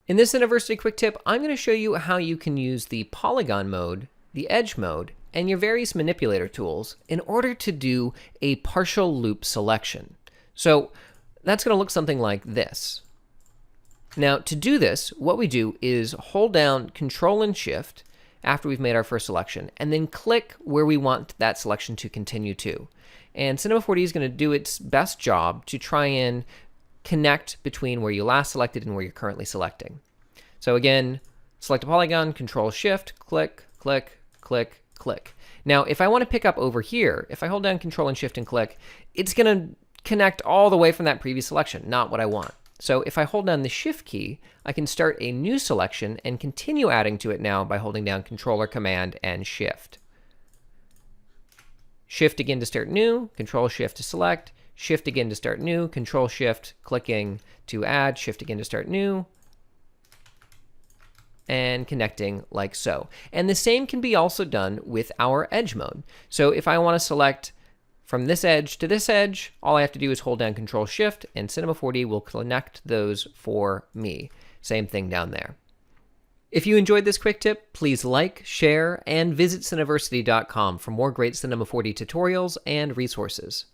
In this Cineversity quick tip, I'm going to show you how you can use the Polygon mode, the Edge mode, and your various manipulator tools in order to do a partial loop selection. So that's going to look something like this. Now, to do this, what we do is hold down Ctrl and Shift after we've made our first selection, and then click where we want that selection to continue to. And Cinema 4D is going to do its best job to try and connect between where you last selected and where you're currently selecting. So again, select a polygon, Ctrl Shift, click, click, click, click. Now, if I want to pick up over here, if I hold down Ctrl and Shift and click, it's going to connect all the way from that previous selection, not what I want. So if I hold down the Shift key, I can start a new selection and continue adding to it now by holding down Control or Command and Shift. Shift again to start new, Control Shift to select, Shift again to start new, Control Shift, clicking to add, Shift again to start new, and connecting like so. And the same can be also done with our Edge mode. So if I want to select from this edge to this edge, all I have to do is hold down Ctrl Shift, and Cinema 4D will connect those for me. Same thing down there. If you enjoyed this quick tip, please like, share, and visit Cineversity.com for more great Cinema 4D tutorials and resources.